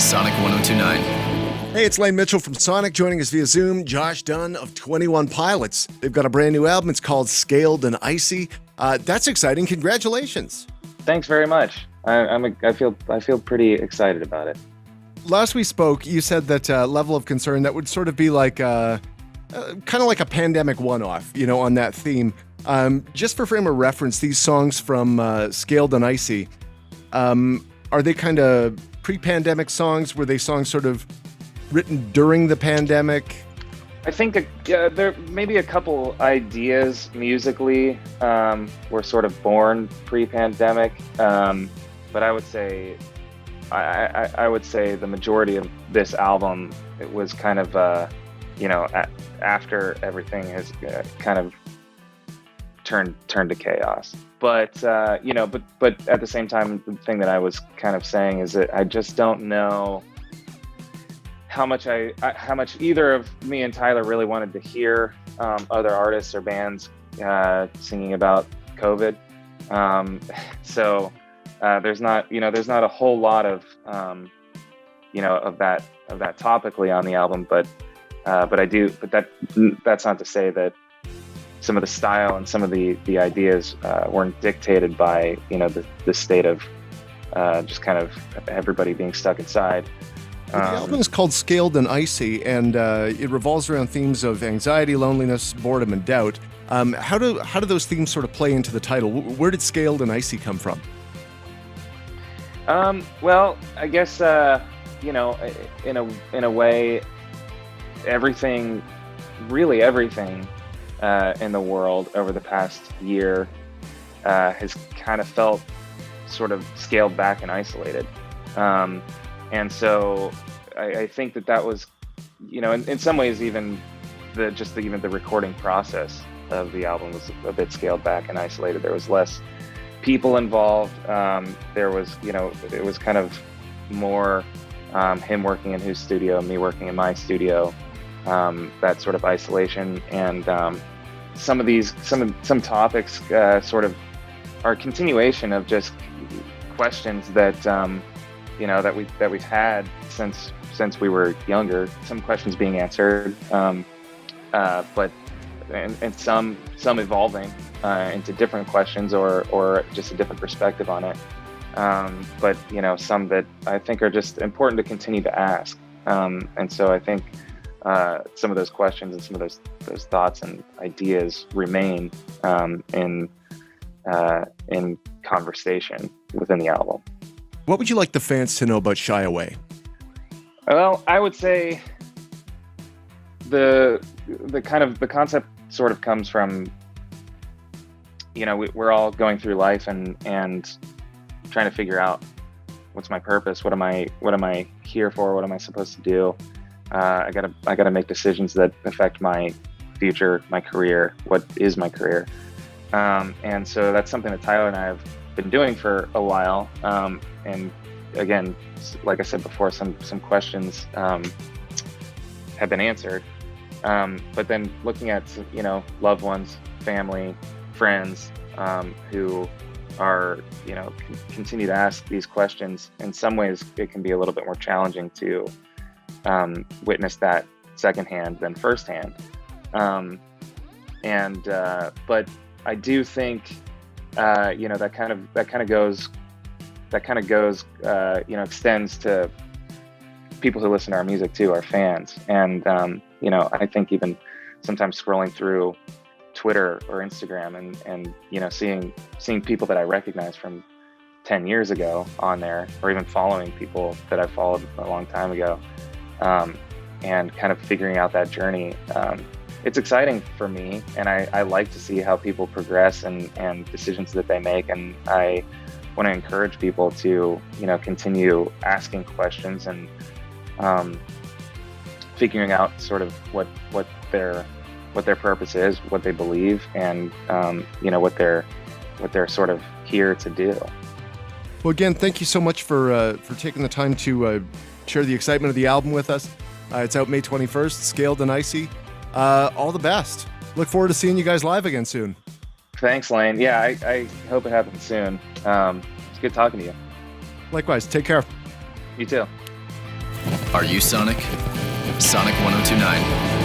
Sonic 1029. Hey, it's Layne Mitchell from Sonic, joining us via Zoom. Josh Dunn of 21 Pilots. They've got a brand new album. It's called Scaled and Icy. That's exciting. Congratulations. Thanks very much. I feel pretty excited about it. Last we spoke, you said that level of concern that would sort of be like kind of like a pandemic one-off, on that theme. Just for frame of reference, these songs from Scaled and Icy, are they kind of pre-pandemic songs? Were they songs sort of written during the pandemic? I think there may be a couple ideas musically were sort of born pre-pandemic, but I would say I would say the majority of this album, it was kind of after everything has kind of turned to chaos. But but at the same time, the thing that I was kind of saying is that I just don't know how much either of me and Tyler really wanted to hear other artists or bands singing about COVID. So there's not a whole lot of of that topically on the album, but that's not to say that some of the style and some of the ideas weren't dictated by the state of just kind of everybody being stuck inside. The album is called Scaled and Icy, and it revolves around themes of anxiety, loneliness, boredom, and doubt. How do those themes sort of play into the title? Where did Scaled and Icy come from? Well, I guess in a way, everything in the world over the past year has kind of felt sort of scaled back and isolated. And so I think that was, in some ways, even the recording process of the album was a bit scaled back and isolated. There was less people involved. There was, it was kind of more him working in his studio, me working in my studio, that sort of isolation. And some topics sort of are a continuation of just questions that that we've had since we were younger. Some questions being answered, but some evolving into different questions or just a different perspective on it. But some that I think are just important to continue to ask. And so I think some of those questions and some of those thoughts and ideas remain in conversation within the album. What would you like the fans to know about Shy Away? Well, I would say the concept sort of comes from, we're all going through life and trying to figure out what's my purpose, what am I here for, what am I supposed to do. I gotta make decisions that affect my future, my career, what is my career. And so that's something that Tyler and I have been doing for a while. And again, like I said before, some questions have been answered. But then looking at, loved ones, family, friends, who are, continue to ask these questions. In some ways, it can be a little bit more challenging to witness that secondhand than firsthand. But I do think, that kind of goes, extends to people who listen to our music too, our fans. And, I think even sometimes scrolling through Twitter or Instagram and seeing people that I recognize from 10 years ago on there, or even following people that I followed a long time ago, and kind of figuring out that journey. It's exciting for me, and I like to see how people progress and decisions that they make. And I want to encourage people to, continue asking questions and figuring out sort of what their purpose is, what they believe, and what they're sort of here to do. Well, again, thank you so much for taking the time to share the excitement of the album with us. It's out May 21st, Scaled and Icy. All the best. Look forward to seeing you guys live again soon. Thanks, Layne. Yeah, I hope it happens soon. It's good talking to you. Likewise. Take care. You too. Are you Sonic? Sonic 1029.